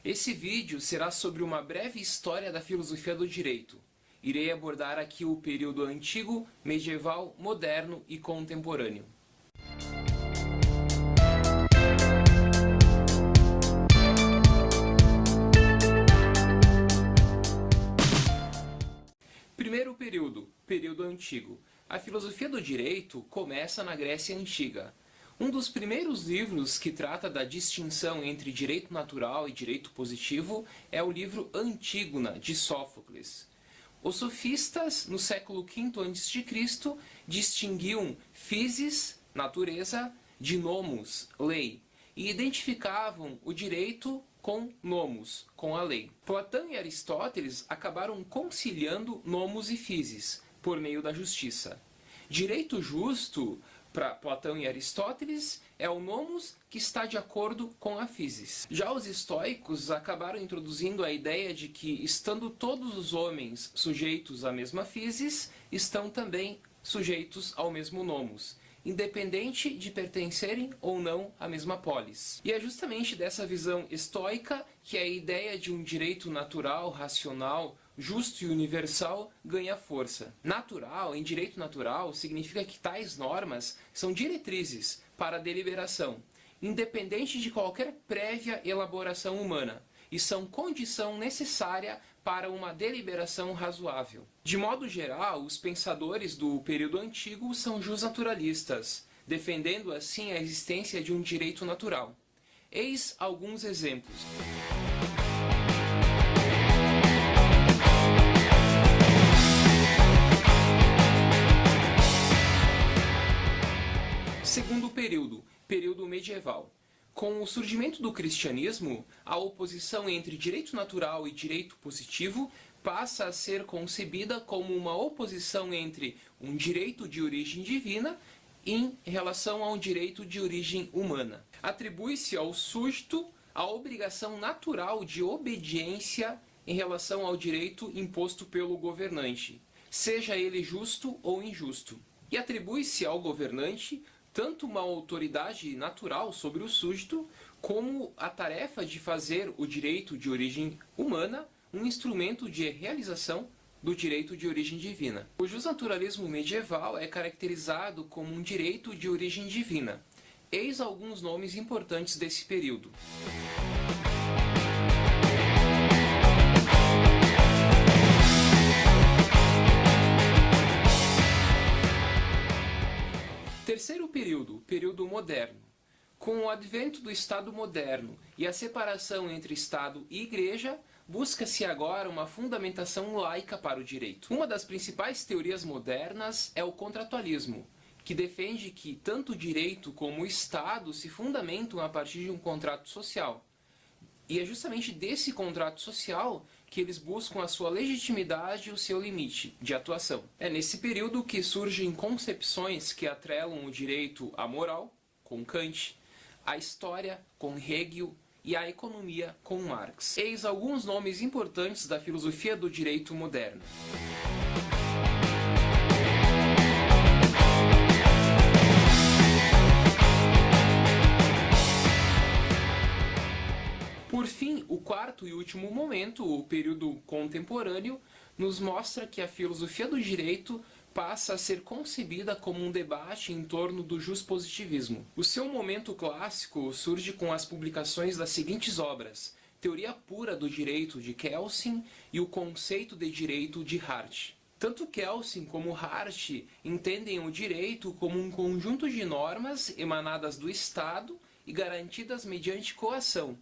Esse vídeo será sobre uma breve história da filosofia do direito. Irei abordar aqui o período antigo, medieval, moderno e contemporâneo. Primeiro período, período antigo. A filosofia do direito começa na Grécia Antiga. Um dos primeiros livros que trata da distinção entre direito natural e direito positivo é o livro Antígona, de Sófocles. Os sofistas, no século V a.C., distinguiam physis, natureza, de nomos, lei, e identificavam o direito com nomos, com a lei. Platão e Aristóteles acabaram conciliando nomos e physis, por meio da justiça. Direito justo, para Platão e Aristóteles, é o nomos que está de acordo com a physis. Já os estoicos acabaram introduzindo a ideia de que, estando todos os homens sujeitos à mesma physis, estão também sujeitos ao mesmo nomos, independente de pertencerem ou não à mesma polis. E é justamente dessa visão estoica que a ideia de um direito natural, racional, justo e universal ganha força. Natural, em direito natural, significa que tais normas são diretrizes para a deliberação, independente de qualquer prévia elaboração humana, e são condição necessária para uma deliberação razoável. De modo geral, os pensadores do período antigo são justnaturalistas, defendendo assim a existência de um direito natural. Eis alguns exemplos. Segundo período, período medieval. Com o surgimento do cristianismo, a oposição entre direito natural e direito positivo passa a ser concebida como uma oposição entre um direito de origem divina em relação a um direito de origem humana. Atribui-se ao súdito a obrigação natural de obediência em relação ao direito imposto pelo governante, seja ele justo ou injusto. E atribui-se ao governante tanto uma autoridade natural sobre o súdito, como a tarefa de fazer o direito de origem humana um instrumento de realização do direito de origem divina. O justnaturalismo medieval é caracterizado como um direito de origem divina. Eis alguns nomes importantes desse período. Terceiro período, período moderno. Com o advento do Estado moderno e a separação entre Estado e Igreja, busca-se agora uma fundamentação laica para o direito. Uma das principais teorias modernas é o contratualismo, que defende que tanto o direito como o Estado se fundamentam a partir de um contrato social. E é justamente desse contrato social que eles buscam a sua legitimidade e o seu limite de atuação. É nesse período que surgem concepções que atrelam o direito à moral, com Kant, à história, com Hegel, e à economia, com Marx. Eis alguns nomes importantes da filosofia do direito moderno. Por fim, o quarto e último momento, o período contemporâneo, nos mostra que a filosofia do direito passa a ser concebida como um debate em torno do justpositivismo. O seu momento clássico surge com as publicações das seguintes obras: Teoria Pura do Direito, de Kelsen, e O Conceito de Direito, de Hart. Tanto Kelsen como Hart entendem o direito como um conjunto de normas emanadas do Estado e garantidas mediante coação.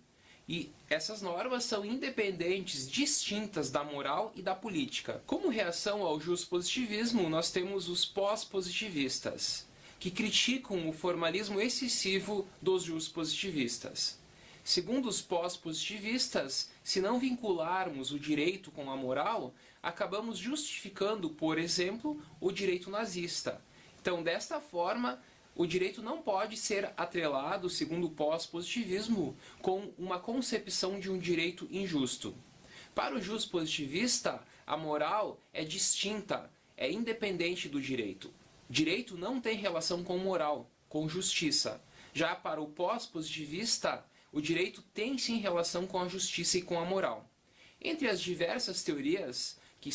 E essas normas são independentes, distintas da moral e da política. Como reação ao justpositivismo, nós temos os pós-positivistas, que criticam o formalismo excessivo dos justpositivistas. Segundo os pós-positivistas, se não vincularmos o direito com a moral, acabamos justificando, por exemplo, o direito nazista. Então, desta forma, o direito não pode ser atrelado, segundo o pós-positivismo, com uma concepção de um direito injusto. Para o justpositivista, a moral é distinta, é independente do direito. Direito não tem relação com moral, com justiça. Já para o pós-positivista, o direito tem sim relação com a justiça e com a moral. Entre as diversas teorias que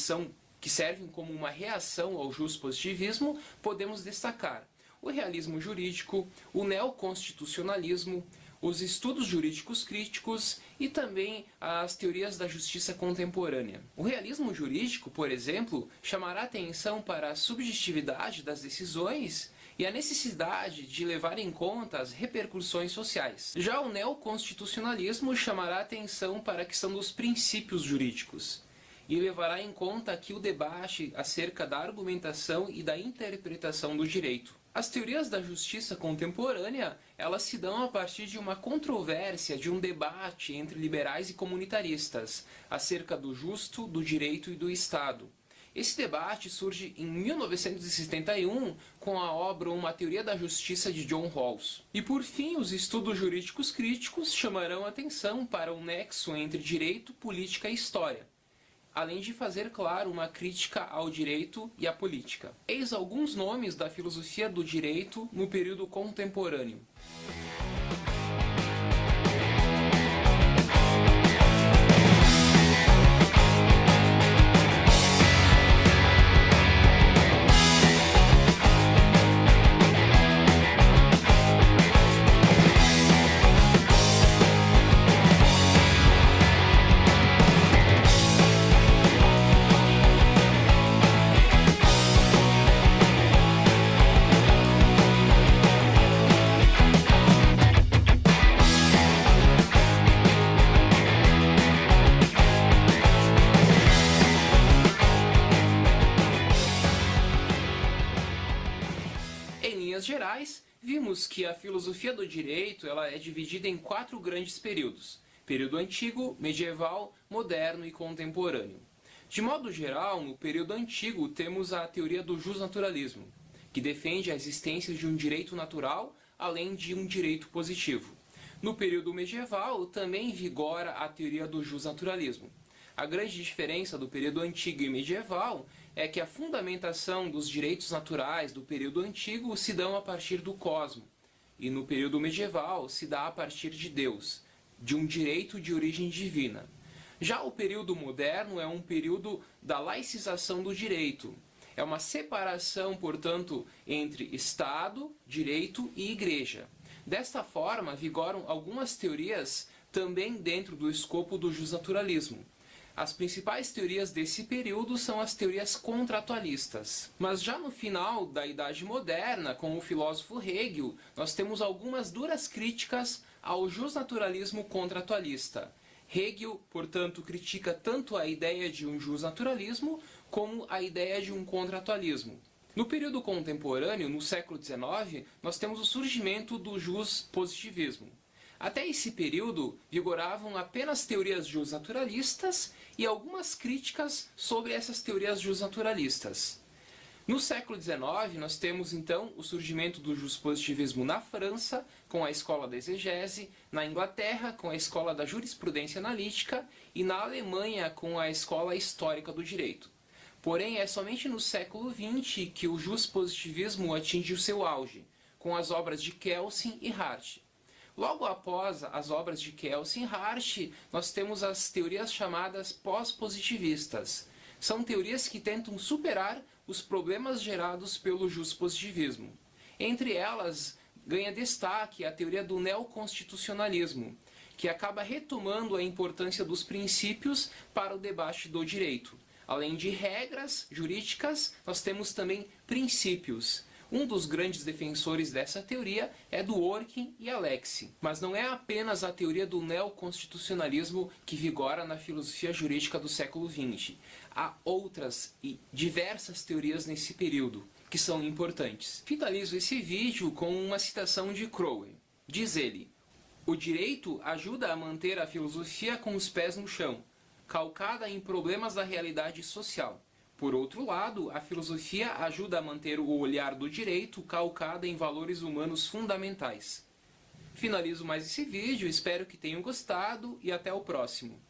servem como uma reação ao juspositivismo, podemos destacar o realismo jurídico, o neoconstitucionalismo, os estudos jurídicos críticos e também as teorias da justiça contemporânea. O realismo jurídico, por exemplo, chamará atenção para a subjetividade das decisões e a necessidade de levar em conta as repercussões sociais. Já o neoconstitucionalismo chamará atenção para a questão dos princípios jurídicos e levará em conta aqui o debate acerca da argumentação e da interpretação do direito. As teorias da justiça contemporânea, elas se dão a partir de uma controvérsia, de um debate entre liberais e comunitaristas, acerca do justo, do direito e do Estado. Esse debate surge em 1971 com a obra Uma Teoria da Justiça de John Rawls. E por fim, os estudos jurídicos críticos chamarão atenção para o nexo entre direito, política e história, além de fazer, claro, uma crítica ao direito e à política. Eis alguns nomes da filosofia do direito no período contemporâneo. Gerais, vimos que a filosofia do direito ela é dividida em 4 grandes períodos: período antigo, medieval, moderno e contemporâneo. De modo geral, no período antigo temos a teoria do justnaturalismo, que defende a existência de um direito natural além de um direito positivo. No período medieval também vigora a teoria do justnaturalismo. A grande diferença do período antigo e medieval é que a fundamentação dos direitos naturais do período antigo se dão a partir do cosmo, e no período medieval se dá a partir de Deus, de um direito de origem divina. Já o período moderno é um período da laicização do direito. É uma separação, portanto, entre Estado, direito e Igreja. Desta forma, vigoram algumas teorias também dentro do escopo do justnaturalismo. As principais teorias desse período são as teorias contratualistas. Mas já no final da Idade Moderna, com o filósofo Hegel, nós temos algumas duras críticas ao justnaturalismo contratualista. Hegel, portanto, critica tanto a ideia de um justnaturalismo como a ideia de um contratualismo. No período contemporâneo, no século XIX, nós temos o surgimento do justpositivismo. Até esse período, vigoravam apenas teorias justnaturalistas e algumas críticas sobre essas teorias justnaturalistas. No século XIX, nós temos então o surgimento do justpositivismo na França, com a escola da exegese, na Inglaterra, com a escola da jurisprudência analítica, e na Alemanha, com a escola histórica do direito. Porém, é somente no século XX que o justpositivismo atinge o seu auge, com as obras de Kelsen e Hart. Logo após as obras de Kelsen e Hart, nós temos as teorias chamadas pós-positivistas. São teorias que tentam superar os problemas gerados pelo justpositivismo. Entre elas, ganha destaque a teoria do neoconstitucionalismo, que acaba retomando a importância dos princípios para o debate do direito. Além de regras jurídicas, nós temos também princípios. Um dos grandes defensores dessa teoria é Dworkin e Alexis. Mas não é apenas a teoria do neoconstitucionalismo que vigora na filosofia jurídica do século XX. Há outras e diversas teorias nesse período, que são importantes. Finalizo esse vídeo com uma citação de Crowell. Diz ele: "O direito ajuda a manter a filosofia com os pés no chão, calcada em problemas da realidade social. Por outro lado, a filosofia ajuda a manter o olhar do direito calcada em valores humanos fundamentais." Finalizo mais esse vídeo, espero que tenham gostado e até o próximo.